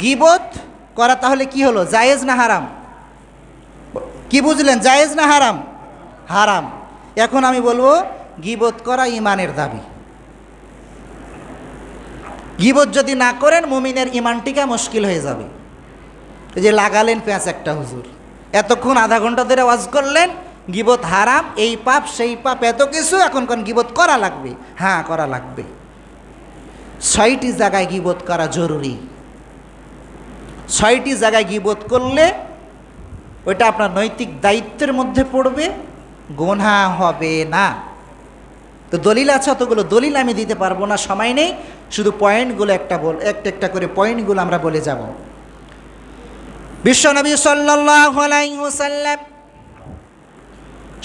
গীবত করা তাহলে কি হলো, জায়েজ না হারাম? কি বুঝলেন, জায়েজ না হারাম? হারাম। এখন আমি বলবো গীবত করা ঈমানের দাবি। গীবত যদি না করেন মুমিনের ঈমান টিকা মুশকিল হয়ে যাবে। এই যে লাগালেন পেঁচ একটা হুজুর, এতক্ষণ আধা ঘন্টা ধরে ওয়াজ করলেন গীবত হারাম, এই পাপ সেই পাপ এত কিছু, এখন কোন গীবত করা লাগবে? হ্যাঁ, করা লাগবে। 6টি জায়গায় গীবত করা জরুরি। 6টি জায়গায় গীবত করলে ওইটা আপনার নৈতিক দায়িত্বের মধ্যে পড়বে, গুনাহ হবে না। তো দলিল আছে, অতগুলো দলিল আমি দিতে পারবো না, সময় নেই। শুধু পয়েন্টগুলো একটা একটা করে পয়েন্টগুলো আমরা বলে যাব। বিশ্বনবী সাল্লাল্লাহু আলাইহি ওয়াসাল্লাম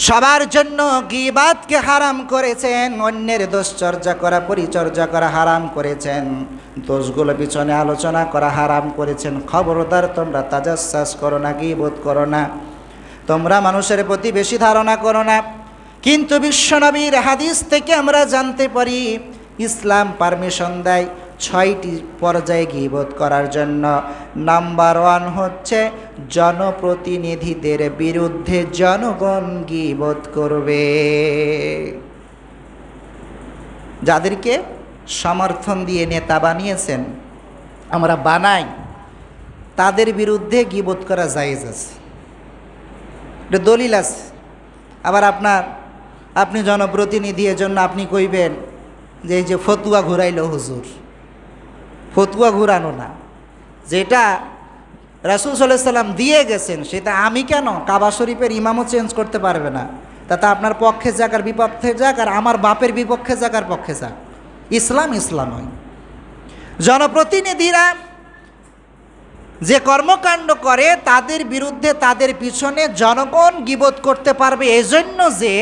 সবার জন্য গীবাতকে হারাম করেছেন, অন্যের দোষ চর্চা করা, পরিচর্যা করা হারাম করেছেন, দোষগুলো পিছনে আলোচনা করা হারাম করেছেন। খবরদার তোমরা তাজাসসুস করো না, গীবত করো না, তোমরা মানুষের প্রতি বেশি ধারণা করো না। কিন্তু বিশ্বনবীর হাদিস থেকে আমরা জানতে পারি ইসলাম পারমিশন দেয় 6টি পর্যায়ে গীবত করার জন্য। নাম্বার 1 হচ্ছে জনপ্রতিনিধিদের বিরুদ্ধে জনগণ গীবত করবে। যাদেরকে সমর্থন দিয়ে নেতা বানিয়েছেন, আমরা বানাই, তাদের বিরুদ্ধে গীবত করা জায়েজ আছে, এটা দলিল আছে। আবার আপনি জনপ্রতিনিধি, এজন্য আপনি কইবেন যে এই যে ফতুয়া ঘুরাইল হুজুর, ফতুয়া ঘুরানো না, যেটা রাসূল সাল্লাল্লাহু আলাইহি সাল্লাম দিয়ে গেছেন সেটা আমি কেন, কাবা শরীফের ইমামও চেঞ্জ করতে পারবে না। তাতে আপনার পক্ষে যাক আর বিপক্ষে যাক, আর আমার বাপের বিপক্ষে যাক আর পক্ষে যাক, ইসলাম ইসলাম হয়। জনপ্রতিনিধিরা যে কর্মকাণ্ড করে তাদের বিরুদ্ধে, তাদের পিছনে জনগণ গীবত করতে পারবে, এজন্য যে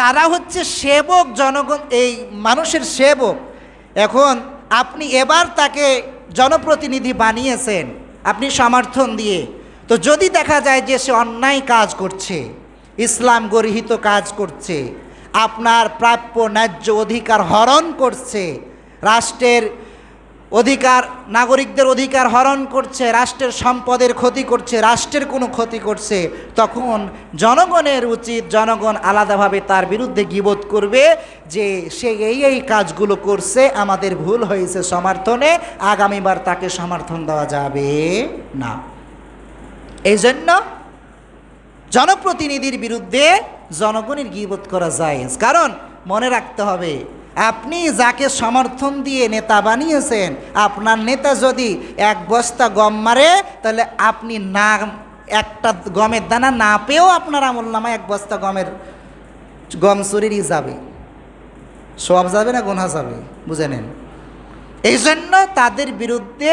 তারা হচ্ছে সেবক, জনগণ এই মানুষের সেবক। এখন আপনি এবার তাকে জনপ্রতিনিধি বানিয়েছেন আপনি সমর্থন দিয়ে, তো যদি দেখা যায় যে সে অন্যায় কাজ করছে, ইসলাম গর্হিত কাজ করছে, আপনার প্রাপ্য ন্যায্য অধিকার হরণ করছে, রাষ্ট্রের অধিকার, নাগরিকদের অধিকার হরণ করছে, রাষ্ট্রের সম্পদের ক্ষতি করছে, রাষ্ট্রের কোনো ক্ষতি করছে, তখন জনগণের উচিত, জনগণ আলাদাভাবে তার বিরুদ্ধে গীবত করবে যে সে এই কাজগুলো করছে, আমাদের ভুল হয়েছে সমর্থনে, আগামীবার তাকে সমর্থন দেওয়া যাবে না। এই জন্য জনপ্রতিনিধির বিরুদ্ধে জনগণের গীবত করা জায়েজ। কারণ মনে রাখতে হবে, আপনি যাকে সমর্থন দিয়ে নেতা বানিয়েছেন, আপনার নেতা যদি 1 বস্তা গম মারে, তাহলে আপনি না একটা গমের দানা না পেয়েও আপনার আমলনামায় 1 বস্তা গম চুরিরই যাবে, সওয়াব যাবে না গুনাহ যাবে, বুঝে নেন। এই জন্য তাদের বিরুদ্ধে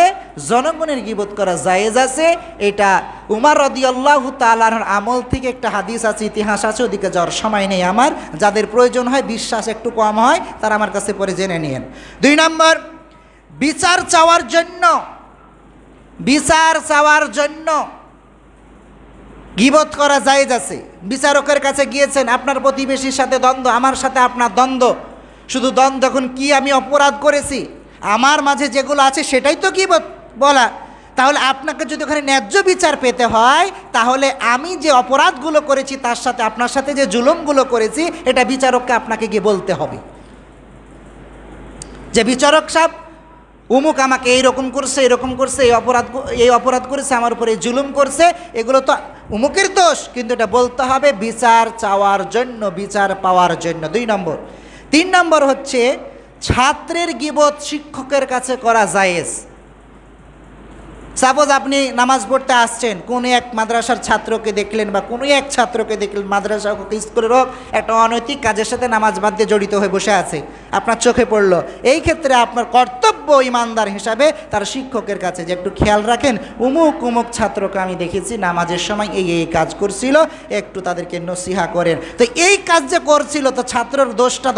জনগণের গীবত করা জায়েজ আছে। এটা উমর রাদিয়াল্লাহু তাআলার আমল থেকে একটা হাদিস আছে, ইতিহাস আছে, ওদিকে যাওয়ার সময় নেই আমার। যাদের প্রয়োজন হয়, বিশ্বাস একটু কম হয়, তারা আমার কাছে পরে জেনে নিন। 2 নম্বর, বিচার চাওয়ার জন্য গীবত করা জায়েজ আছে। বিচারকের কাছে গিয়েছেন, আপনার প্রতিবেশীর সাথে দ্বন্দ্ব, আমার সাথে আপনার দ্বন্দ্ব, শুধু দ্বন্দ্ব, এখন কি আমি অপরাধ করেছি, আমার মাঝে যেগুলো আছে সেটাই তো গীবত বলা। তাহলে আপনাকে যদি ওখানে ন্যায্য বিচার পেতে হয়, তাহলে আমি যে অপরাধগুলো করেছি তার সাথে আপনার সাথে যে জুলুমগুলো করেছি, এটা বিচারককে আপনাকে গিয়ে বলতে হবে যে বিচারক সাহেব উমুক আমাকে এইরকম করছে, এরকম করছে, এই অপরাধ করেছে, আমার উপরে জুলুম করছে, এগুলো তো উমুকের দোষ, কিন্তু এটা বলতে হবে বিচার চাওয়ার জন্য, বিচার পাওয়ার জন্য। 2 নম্বর। 3 নম্বর হচ্ছে ছাত্রের গীবত শিক্ষকের কাছে করা জায়েজ। সাপোজ আপনি নামাজ পড়তে আসছেন, কোনো এক মাদ্রাসার ছাত্রকে দেখলেন বা কোনো এক ছাত্রকে দেখলেন, মাদ্রাসা হোক স্কুলের হোক, একটা অনৈতিক কাজের সাথে নামাজ বাদ দিয়ে জড়িত হয়ে বসে আছে, আপনার চোখে পড়ল। এই ক্ষেত্রে আপনার কর্তব্য ইমানদার হিসাবে তার শিক্ষকের কাছে যে একটু খেয়াল রাখেন, উমুক ছাত্রকে আমি দেখেছি নামাজের সময় এই কাজ করছিল, একটু তাদেরকে নসিহা করেন। তো এই কাজ যে করছিল, তো ছাত্রের দোষটা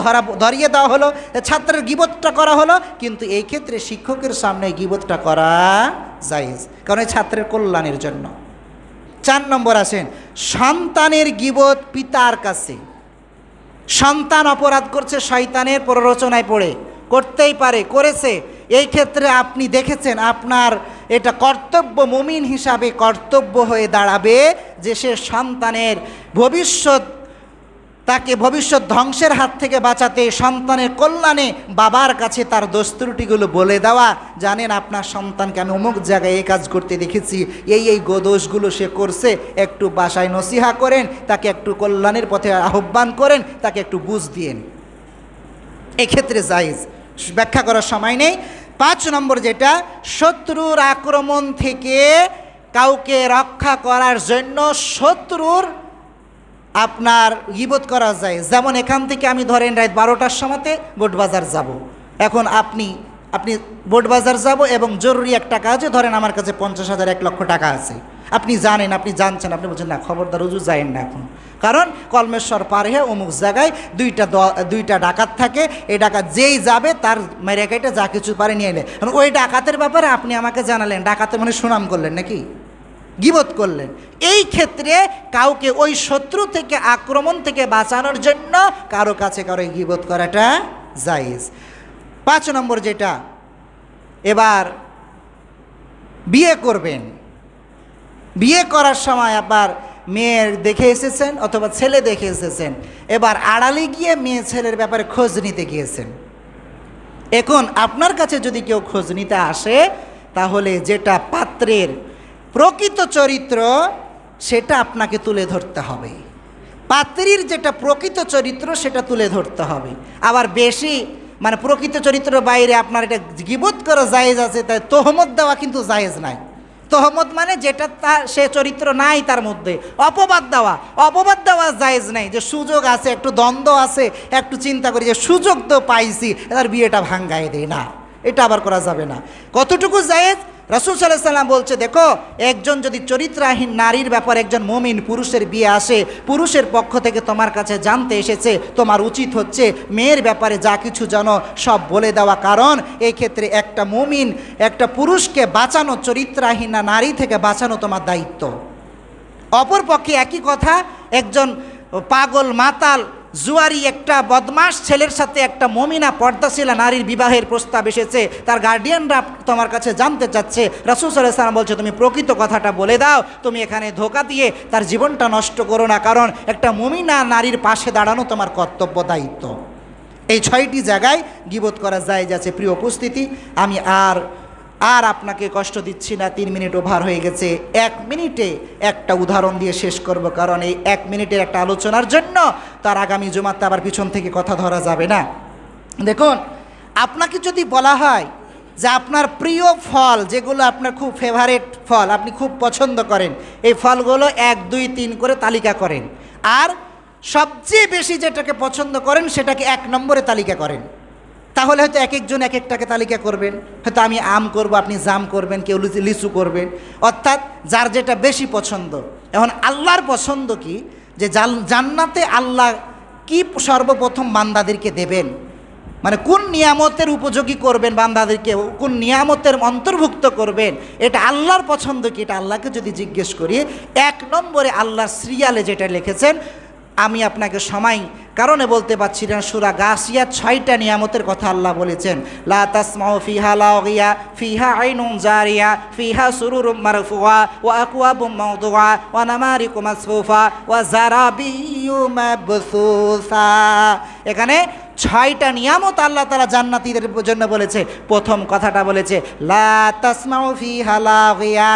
ধরিয়ে দেওয়া হলো, ছাত্রের গীবতটা করা হলো, কিন্তু এই ক্ষেত্রে শিক্ষকের সামনে গীবতটা করা জায়েজ, কারণ এই ছাত্রের কল্যাণের জন্য। 4 নম্বর আসেন, সন্তানের গীবত পিতার কাছে। সন্তান অপরাধ করছে, শয়তানের প্ররোচনায় পড়ে করতেই পারে, করেছে, এই ক্ষেত্রে আপনি দেখেছেন আপনার এটা কর্তব্য, মুমিন হিসাবে কর্তব্য হয়ে দাঁড়াবে যে সে সন্তানের ভবিষ্যৎ, তাকে ভবিষ্যৎ ধ্বংসের হাত থেকে বাঁচাতে, সন্তানের কল্যাণে বাবার কাছে তার দোষ ত্রুটিগুলো বলে দেওয়া। জানেন আপনার সন্তানকে আমি অমুক জায়গায় এই কাজ করতে দেখেছি, এই দোষগুলো সে করছে, একটু বাসায় নসিহা করেন, তাকে একটু কল্যাণের পথে আহ্বান করেন, তাকে একটু বুঝ দিয়েন। এক্ষেত্রে জায়েজ, ব্যাখ্যা করার সময় নেই। 5 নম্বর যেটা, শত্রুর আক্রমণ থেকে কাউকে রক্ষা করার জন্য শত্রুর আপনার গীবত করা যায়। যেমন এখান থেকে আমি ধরেন রাত 12টার সময়তে বোটবাজার যাব। এখন আপনি বোটবাজার যাব এবং জরুরি একটা কাজে ধরেন আমার কাছে 50,000 1 লক্ষ টাকা আছে, আপনি জানেন, আপনি জানছেন, আপনি বলছেন না খবরদার হুজুর যায়েন না এখন, কারণ কলমেশ্বর পার হয়ে অমুক জায়গায় দুইটা ডাকাত থাকে, এই ডাকাত যেই যাবে তার মেরে কেটে যা কিছু পারে নিয়ে এলে। ওই ডাকাতের ব্যাপারে আপনি আমাকে জানালেন, ডাকাতের মানে সুনাম করলেন নাকি, গীবত করলেন। এই ক্ষেত্রে কাউকে ওই শত্রু থেকে, আক্রমণ থেকে বাঁচানোর জন্য কারো কাছে কারো গীবত করাটা জায়েজ। 5 নম্বর যেটা, এবার বিয়ে করবেন, বিয়ে করার সময় আবার মেয়ের দেখে এসেছেন অথবা ছেলে দেখে এসেছেন, এবার আড়ালে গিয়ে মেয়ে ছেলের ব্যাপারে খোঁজ নিতে গিয়েছেন। এখন আপনার কাছে যদি কেউ খোঁজ নিতে আসে, তাহলে যেটা পাত্রের প্রকৃত চরিত্র সেটা আপনাকে তুলে ধরতে হবে, পাত্রীর যেটা প্রকৃত চরিত্র সেটা তুলে ধরতে হবে। আবার বেশি মানে প্রকৃত চরিত্রের বাইরে আপনার এটা গীবত করা জায়েজ আছে, তাই তোহমত দেওয়া কিন্তু জায়েজ নাই। তোহমত মানে যেটা সে চরিত্র নাই তার মধ্যে, অপবাদ দেওয়া জায়েজ নাই। যে সুযোগ আছে, একটু দ্বন্দ্ব আছে, একটু চিন্তা করি যে সুযোগ তো পাইছি, তার বিয়েটা ভাঙ্গায় দেয় না, এটা আবার করা যাবে না। কতটুকু জায়েজ? রাসূল সাল্লাল্লাহু আলাইহি ওয়াসাল্লাম বলছে, দেখো একজন যদি চরিত্রহীন নারীর ব্যাপারে একজন মুমিন পুরুষের বিয়ে আসে, পুরুষের পক্ষ থেকে তোমার কাছে জানতে এসেছে, তোমার উচিত হচ্ছে মেয়ের ব্যাপারে যা কিছু জানো সব বলে দেওয়া। কারণ এই ক্ষেত্রে একটা মুমিন, একটা পুরুষকে বাঁচানো, চরিত্রহীন নারী থেকে বাঁচানো তোমার দায়িত্ব। অপরপক্ষে একই কথা, একজন পাগল মাতাল জুয়ারি একটা বদমাশ ছেলের সাথে একটা মমিনা পর্দাশীলা নারীর বিবাহের প্রস্তাব এসেছে, তার গার্ডিয়ানরা তোমার কাছে জানতে চাচ্ছে, রাসূল সাল্লাল্লাহু আলাইহি ওয়াসাল্লাম বলছে তুমি প্রকৃত কথাটা বলে দাও, তুমি এখানে ধোঁকা দিয়ে তার জীবনটা নষ্ট করো না, কারণ একটা মমিনা নারীর পাশে দাঁড়ানো তোমার কর্তব্য, দায়িত্ব। এই 6টি জায়গায় গীবত করা জায়েজ আছে। প্রিয় উপস্থিতি, আমি আর আপনাকে কষ্ট দিচ্ছি না, 3 মিনিট ওভার হয়ে গেছে। 1 মিনিটে একটা উদাহরণ দিয়ে শেষ করব, কারণ এই 1 মিনিটের একটা আলোচনার জন্য তার আগামী জুমাতে আবার পিছন থেকে কথা ধরা যাবে না। দেখুন, আপনাকে যদি বলা হয় যে আপনার প্রিয় ফল, যেগুলো আপনার খুব ফেভারেট ফল, আপনি খুব পছন্দ করেন, এই ফলগুলো 1 2 3 করে তালিকা করেন, আর সবচেয়ে বেশি যেটাকে পছন্দ করেন সেটাকে 1 নম্বরে তালিকা করেন, তাহলে হয়তো এক একজন এক একটাকে তালিকা করবেন। হয়তো আমি আম করব, আপনি জাম করবেন, কেউ লিচু করবেন, অর্থাৎ যার যেটা বেশি পছন্দ। এখন আল্লাহর পছন্দ কি, যে জান্নাতে আল্লাহ কি সর্বপ্রথম বান্দাদেরকে দেবেন, মানে কোন নিয়ামতের উপযোগী করবেন বান্দাদেরকে, কোন নিয়ামতের অন্তর্ভুক্ত করবেন, এটা আল্লাহর পছন্দ কি, এটা আল্লাহকে যদি জিজ্ঞেস করি, 1 নম্বরে আল্লাহর সিরিয়ালে যেটা লিখেছেন, আমি আপনাকে সময় কারণে বলতে পারছি না, সূরা গাসিয়াত 6টা নিয়ামতের কথা আল্লাহ বলেছেন। লা তাসমাউ ফিহা লাগিয়া ফিহা আইনুন জারিয়া ফিহা সুরুরুম মারফুআ ওয়া আকওয়াবুম মাওদুআ ওয়া নামারিকু মাসফুফা ওয়া যারাবিয়্যু মাবসুসা। এখানে 6টা নিয়ামত আল্লাহ তাআলা জান্নাতীদের জন্য বলেছে। প্রথম কথাটা বলেছে লা তাসমাউ ফিহা লাগিয়া,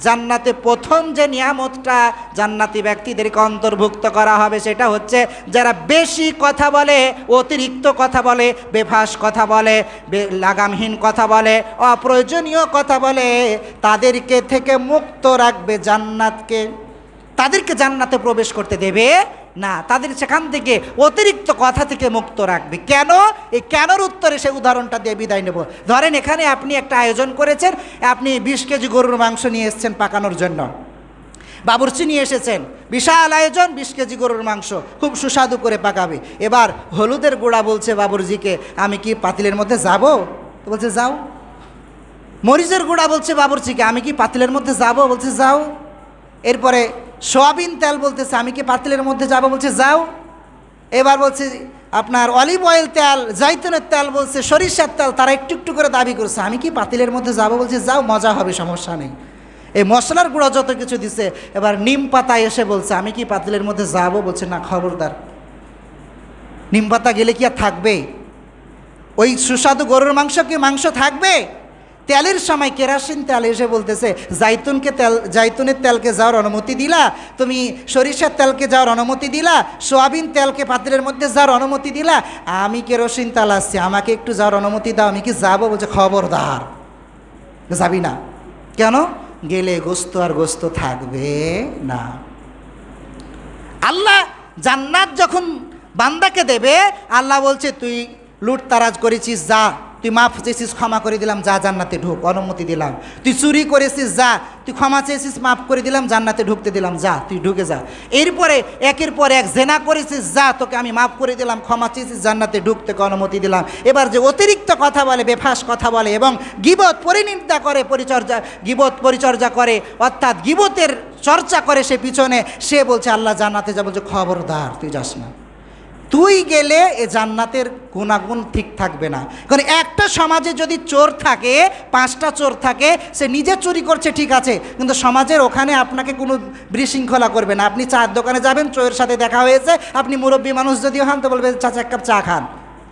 জান্নাতে প্রথম যে নিয়ামতটা জান্নাতি ব্যক্তিদেরকে অন্তর্ভুক্ত করা হবে সেটা হচ্ছে যারা বেশি কথা বলে, অতিরিক্ত কথা বলে, বেফাস কথা বলে, লাগামহীন কথা বলে, অপ্রয়োজনীয় কথা বলে, তাদেরকে থেকে মুক্ত রাখবে জান্নাতকে, তাদেরকে জান্নাতে প্রবেশ করতে দেবে না, তাদের সেখান থেকে অতিরিক্ত কথা থেকে মুক্ত রাখবে। কেন? এই কেনর উত্তরে সে উদাহরণটা দিয়ে বিদায় নেব। ধরেন এখানে আপনি একটা আয়োজন করেছেন, আপনি 20 কেজি গরুর মাংস নিয়ে এসেছেন পাকানোর জন্য, বাবুর্চি নিয়ে এসেছেন, বিশাল আয়োজন, 20 কেজি গরুর মাংস খুব সুস্বাদু করে পাকাবে। এবার হলুদের গুঁড়া বলছে বাবুর্চিকে, আমি কি পাতিলের মধ্যে যাব? বলছে যাও। মরিচের গুঁড়া বলছে বাবুর্চিকে, আমি কি পাতিলের মধ্যে যাব? বলছে যাও। এরপরে সয়াবিন তেল বলতেছে, আমি কি পাতিলের মধ্যে যাব? বলছে যাও। এবার বলছে আপনার অলিভ অয়েল তেল, জাইতুনের তেল, বলছে সরিষার তেল, তারা একটু একটু করে দাবি করছে। আমি কি পাতিলের মধ্যে যাব? বলছে যাও, মজা হবে, সমস্যা নেই। এই মশলার গুঁড়ো যত কিছু দিছে, এবার নিম পাতা এসে বলছে আমি কি পাতিলের মধ্যে যাব? বলছে না, খবরদার, নিম পাতা গেলে কি আর থাকবে? ওই সুস্বাদু গরুর মাংস কি মাংস থাকবে? তেলের সময় কেরাসিন তেল এসে বলতেছে জাইতুনের তেলকে যাওয়ার অনুমতি দিলা, তুমি সরিষার তেলকে যাওয়ার অনুমতি দিলা, সোয়াবিন তেলকে পাত্রের মধ্যে যাওয়ার অনুমতি দিলা, আমি কেরোসিন তেল আসছি, আমাকে একটু যাওয়ার অনুমতি দাও, আমি কি যাবো? বলছে খবরদার, যাবি না। কেন? গেলে গোস্ত আর গোস্ত থাকবে না। আল্লাহ জান্নাত যখন বান্দাকে দেবে, আল্লাহ বলছে তুই লুটতারাজ করেছিস, যা, তুই মাফ চেয়েছিস, ক্ষমা করে দিলাম, যা জান্নাতে ঢুক, অনুমতি দিলাম। তুই চুরি করেছিস, যা, তুই ক্ষমা চেয়েছিস, মাফ করে দিলাম, জান্নাতে ঢুকতে দিলাম, যা, তুই ঢুকে যা। এরপরে একের পর এক জেনা করেছিস, যা, তোকে আমি মাফ করে দিলাম, ক্ষমা চেয়েছিস, জান্নাতে ঢুকতে অনুমতি দিলাম। এবার যে অতিরিক্ত কথা বলে, বেফাস কথা বলে এবং গীবত পরিনিন্দা করে, গীবত পরিচর্যা করে, অর্থাৎ গীবতের চর্চা করে সে পিছনে, সে বলছে আল্লাহ জান্নাতে যা, বলছে খবরদার তুই যাস না। তুই গেলে এ জান্নাতের গুণাগুণ ঠিক থাকবে না। কারণ একটা সমাজে যদি চোর থাকে, 5টা চোর থাকে, সে নিজে চুরি করছে ঠিক আছে, কিন্তু সমাজের ওখানে আপনাকে কোনো বিশৃঙ্খলা করবে না। আপনি চায়ের দোকানে যাবেন, চোরের সাথে দেখা হয়েছে, আপনি মুরব্বী মানুষ যদি হন তো বলবে চাচা এক কাপ চা খান,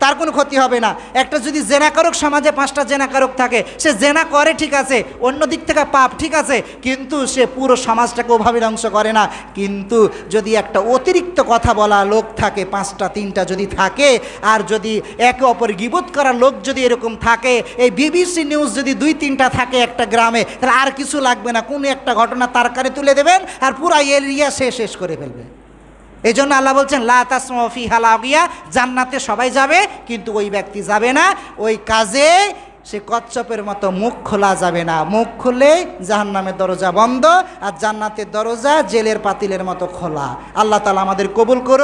তার কোনো ক্ষতি হবে না। একটা যদি জেনাকারক সমাজে 5টা জেনাকারক থাকে, সে জেনা করে ঠিক আছে, অন্য দিক থেকে পাপ ঠিক আছে, কিন্তু সে পুরো সমাজটাকে ওভাবে ধ্বংস করে না। কিন্তু যদি একটা অতিরিক্ত কথা বলা লোক থাকে, 5টা 3টা যদি থাকে, আর যদি একে অপর গীবত করা লোক যদি এরকম থাকে, এই বিবিসি নিউজ যদি 2-3টা থাকে একটা গ্রামে, তাহলে আর কিছু লাগবে না, কোনো একটা ঘটনা তার কানে তুলে দেবেন আর পুরা এরিয়া শেষ করে ফেলবে। এই জন্য আল্লাহ বলছেন লা তাসমাউ ফিহা লাগিয়া, জান্নাতে সবাই যাবে কিন্তু ওই ব্যক্তি যাবে না। ওই কাজে সে কচ্ছপের মতো মুখ খোলা যাবে না। মুখ খুললে জাহান্নামের দরজা বন্ধ, আর জান্নাতের দরজা জেলের পাতিলের মতো খোলা। আল্লাহ তাআলা আমাদের কবুল করুন।